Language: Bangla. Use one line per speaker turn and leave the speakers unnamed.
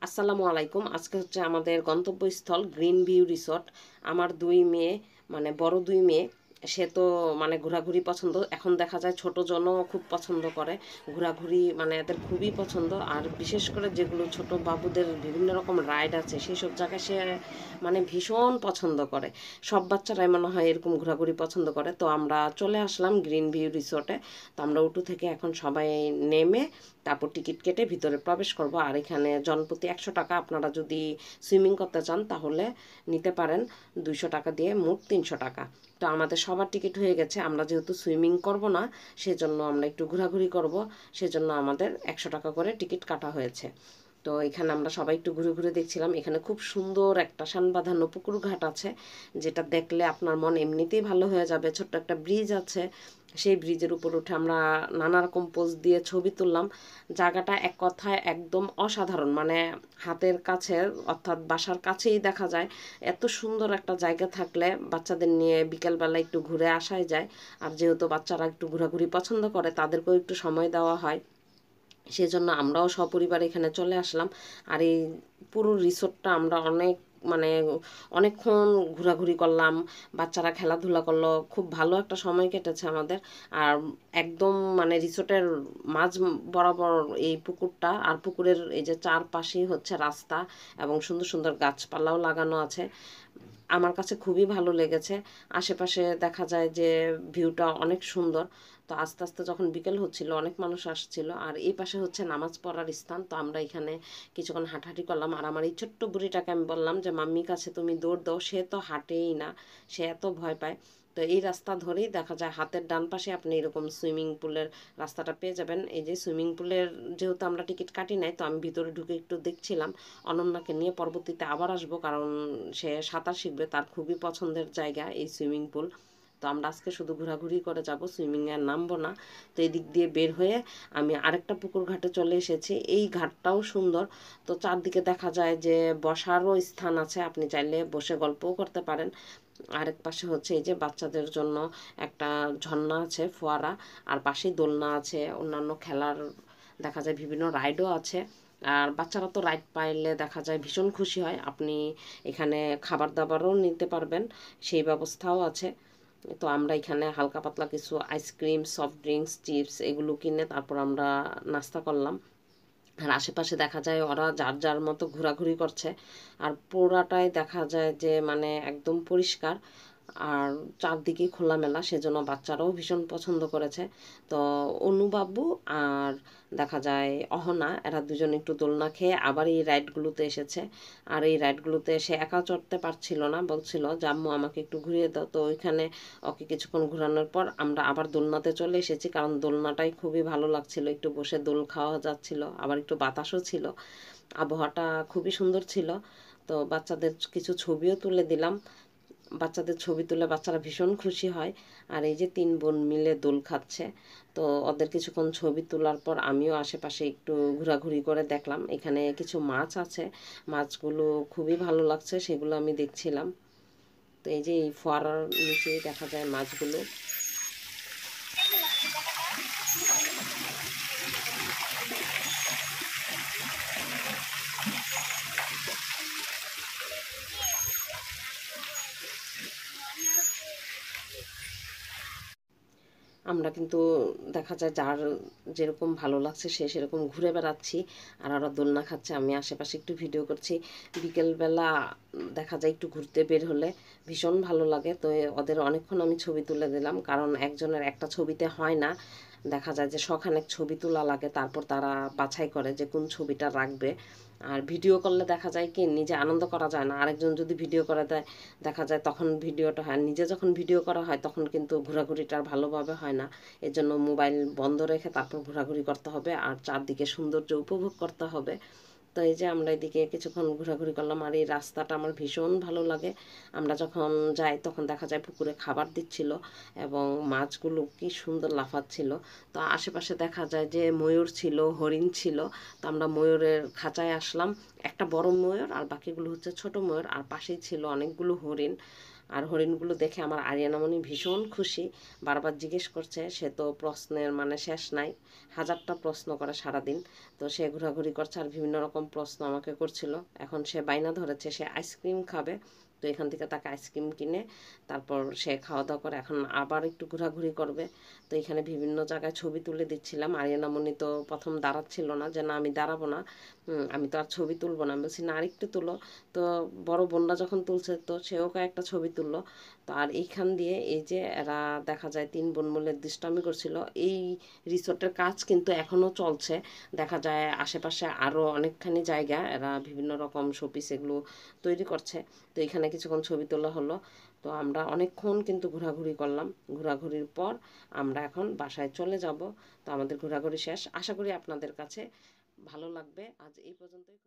আসসালামু আলাইকুম। আজকে হচ্ছে আমাদের গন্তব্যস্থল গ্রিন ভিউ রিসর্ট। আমার দুই মেয়ে, মানে বড় দুই মেয়ে, সে তো মানে ঘোরাঘুরি পছন্দ। এখন দেখা যায় ছোট জনও খুব পছন্দ করে ঘোরাঘুরি, মানে এদের খুবই পছন্দ। আর বিশেষ করে যেগুলো ছোট বাবুদের বিভিন্ন রকম রাইড আছে সেই সব জায়গায় সে মানে ভীষণ পছন্দ করে। সব বাচ্চারাই মনে হয় এরকম ঘোরাঘুরি পছন্দ করে। তো আমরা চলে আসলাম গ্রিন ভিউ রিসর্টে। তো আমরা উটু থেকে এখন সবাই নেমে তারপর টিকিট কেটে ভিতরে প্রবেশ করব। আর এখানে জনপ্রতি 100 টাকা, আপনারা যদি সুইমিং করতে চান তাহলে নিতে পারেন 200 টাকা দিয়ে, মোট 300 টাকা। তো আমাদের সবার টিকিট হয়ে গেছে। আমরা যেহেতু সুইমিং করব না, সেজন্য আমরা একটু ঘোরাঘুরি করব, সেজন্য আমাদের 100 টাকা করে টিকিট কাটা হয়েছে। তো এখানে আমরা সবাই একটু ঘুরে ঘুরে দেখছিলাম। এখানে খুব সুন্দর একটা শান বাঁধানো পুকুর ঘাট আছে, যেটা দেখলে আপনার মন এমনিতেই ভালো হয়ে যাবে। ছোট্ট একটা ব্রিজ আছে, সেই ব্রিজের উপর উঠে আমরা নানা রকম পোজ দিয়ে ছবি তুললাম। জায়গাটা এক কথায় একদম অসাধারণ, মানে হাতের কাছে, অর্থাৎ বাসার কাছেই দেখা যায়। এত সুন্দর একটা জায়গা থাকলে বাচ্চাদের নিয়ে বিকেলবেলা একটু ঘুরে আসাই যায়। আর যেহেতু বাচ্চারা একটু ঘোরাঘুরি পছন্দ করে, তাদেরকেও একটু সময় দেওয়া হয়, সেজন্য আমরাও সপরিবার এখানে চলে আসলাম। আর এই পুরো রিসোর্টটা আমরা মানে অনেকক্ষণ ঘোরাঘুরি করলাম, বাচ্চারা খেলাধুলা করলো, খুব ভালো একটা সময় কেটেছে আমাদের। আর একদম মানে রিসোর্টের মাঝ বরাবর এই পুকুরটা, আর পুকুরের এই যে চারপাশেই হচ্ছে রাস্তা, এবং সুন্দর সুন্দর গাছপালাও লাগানো আছে। আমার কাছে খুবই ভালো লেগেছে। আশেপাশে দেখা যায় যে ভিউটা অনেক সুন্দর। তো আস্তে আস্তে যখন বিকেল হচ্ছিল, অনেক মানুষ আসছিল। আর এই পাশে হচ্ছে নামাজ পড়ার স্থান। তো আমরা এখানে কিছুক্ষণ হাঁটাহাঁটি করলাম। আর আমার এই ছোট্ট বুড়িটাকে আমি বললাম যে মাম্মির কাছে তুমি দৌড় দাও। সে তো হাঁটেই না, সে এত ভয় পায়। তো এই রাস্তা ধরেই দেখা যায় হাতের ডান পাশে আপনি এরকম সুইমিং পুলের রাস্তাটা পেয়ে যাবেন। এই যে সুইমিং পুলের, যেহেতু আমরা টিকিট কাটি নাই, তো আমি ভিতরে ঢুকে একটু দেখছিলাম। অনন্যাকে নিয়ে পরবর্তীতে আবার আসবো, কারণ সে সাঁতার শিখবে, তার খুবই পছন্দের জায়গা এই সুইমিং পুল। তো আমরা আজকে শুধু ঘোরাঘুরি করে যাব, সুইমিংয়ে আর নামবো না। তো এই দিক দিয়ে বের হয়ে আমি আরেকটা পুকুর ঘাটে চলে এসেছি। এই ঘাটটাও সুন্দর। তো চারদিকে দেখা যায় যে বসারও স্থান আছে, আপনি চাইলে বসে গল্পও করতে পারেন। আরেক পাশে হচ্ছে এই যে বাচ্চাদের জন্য একটা ঝর্ণা আছে, ফোয়ারা, আর পাশেই দোলনা আছে, অন্যান্য খেলার দেখা যায় বিভিন্ন রাইডও আছে। আর বাচ্চারা তো রাইড পাইলে দেখা যায় ভীষণ খুশি হয়। আপনি এখানে খাবার দাবারও নিতে পারবেন, সেই ব্যবস্থাও আছে। তো আমরা এখানে হালকা পাতলা কিছু আইসক্রিম, সফট ড্রিঙ্কস, চিপস এগুলো কিনে তারপর আমরা নাস্তা করলাম। আর আশেপাশে দেখা যায় ওরা যার যার মতো ঘোরাঘুরি করছে। আর পুরাটাই দেখা যায় যে মানে একদম পরিষ্কার, আর চারদিকে খোলামেলা, সেজন্য বাচ্চারাও ভীষণ পছন্দ করেছে। তো অনুবাবু আর দেখা যায় অহনা, এরা দুজন একটু দোলনা খেয়ে আবার এই রাইডগুলোতে এসেছে। আর এই রাইডগুলোতে এসে একা চড়তে পারছিল না, বলছিল যে আম্মু আমাকে একটু ঘুরিয়ে দাও। তো ওইখানে ওকে কিছুক্ষণ ঘোরানোর পর আমরা আবার দোলনাতে চলে এসেছি, কারণ দোলনাটাই খুবই ভালো লাগছিল। একটু বসে দোল খাওয়া যাচ্ছিল, আবার একটু বাতাসও ছিল, আবহাওয়াটা খুবই সুন্দর ছিল। তো বাচ্চাদের কিছু ছবিও তুলে দিলাম। বাচ্চাদের ছবি তুলে বাচ্চারা ভীষণ খুশি হয়। আর এই যে তিন বোন মিলে দোল খাচ্ছে। তো ওদের কিছুক্ষণ ছবি তোলার পর আমিও আশেপাশে একটু ঘোরাঘুরি করে দেখলাম। এখানে কিছু মাছ আছে, মাছগুলো খুবই ভালো লাগছে, সেগুলো আমি দেখছিলাম। তো এই যে এই ফোয়ারার নিচেই দেখা যায় মাছগুলো। আমরা কিন্তু দেখা যায় যার যেরকম ভালো লাগছে সে সেরকম ঘুরে বেড়াচ্ছি। আর ওরা দোলনা খাচ্ছে, আমি আশেপাশে একটু ভিডিও করছি। বিকেলবেলা দেখা যায় একটু ঘুরতে বের হলে ভীষণ ভালো লাগে। তো ওদের অনেকক্ষণ আমি ছবি তুলে দিলাম, কারণ একজনের একটা ছবিতে হয় না, দেখা যায় যে শখানেক ছবি তোলা লাগে, তারপর তারা বাছাই করে যে কোন ছবিটা রাখবে। আর ভিডিও করলে দেখা যায় কি নিজে আনন্দ করা যায় না, আরেকজন যদি ভিডিও করে দেয় দেখা যায় তখন ভিডিওটা হয়। নিজে যখন ভিডিও করা হয় তখন কিন্তু ঘোরাঘুরিটা আর ভালোভাবে হয় না। এজন্য মোবাইল বন্ধ রেখে তারপর ঘোরাঘুরি করতে হবে, আর চারদিকে সৌন্দর্য উপভোগ করতে হবে। তো এই যে আমরা এদিকে কিছুক্ষণ ঘোরাঘুরি করলাম। আর এই রাস্তাটা আমার ভীষণ ভালো লাগে। আমরা যখন যাই তখন দেখা যায় পুকুরে খাবার দিচ্ছিল, এবং মাছগুলো কি সুন্দর লাফাচ্ছিল। তো আশেপাশে দেখা যায় যে ময়ূর ছিল, হরিণ ছিল। তো আমরা ময়ূরের খাঁচায় আসলাম, একটা বড় ময়ূর আর বাকিগুলো হচ্ছে ছোট ময়ূর, আর পাশেই ছিল অনেকগুলো হরিণ। আর হরিণগুলো দেখে আমার আরিয়ানামণি ভীষণ খুশি, বারবার জিজ্ঞেস করছে, সে তো প্রশ্নের মানে শেষ নাই, হাজারটা প্রশ্ন করে সারাদিন। তো সে ঘোরাঘুরি করছে আর বিভিন্ন রকম প্রশ্ন আমাকে করছিল। এখন সে বাইনা ধরেছে সে আইসক্রিম খাবে, তো এখান থেকে তাকে আইসক্রিম কিনে তারপর সে খাওয়া দাওয়া করে এখন আবার একটু ঘোরাঘুরি করবে। তো এখানে বিভিন্ন জায়গায় ছবি তুলে দিচ্ছিলাম। আরিয়ানামণি তো প্রথম দাঁড়াচ্ছিল না, যে না আমি দাঁড়াবো না, আমি তো আর ছবি তুলবো না। আমি বলছি না আরেকটু তুলো। তো বড় বোনরা যখন তুলছে তো সেও কয়েকটা ছবি তুললো। তো আর এইখান দিয়ে এই যে এরা দেখা যায় 3 বোন মিলে দুষ্টামি করছিল। এই রিসোর্টের কাজ কিন্তু এখনও চলছে, দেখা যায় আশেপাশে আরও অনেকখানি জায়গা এরা বিভিন্ন রকম শোপিস এগুলো তৈরি করছে। তো এখানে কিছুক্ষণ ছবি তোলা হলো। তো আমরা অনেকক্ষণ কিন্তু ঘোরাঘুরি করলাম, ঘোরাঘুরির পর আমরা এখন বাসায় চলে যাব। তো আমাদের ঘোরাঘুরি শেষ, আশা করি আপনাদের কাছে ভালো লাগবে। আজ এই পর্যন্তই।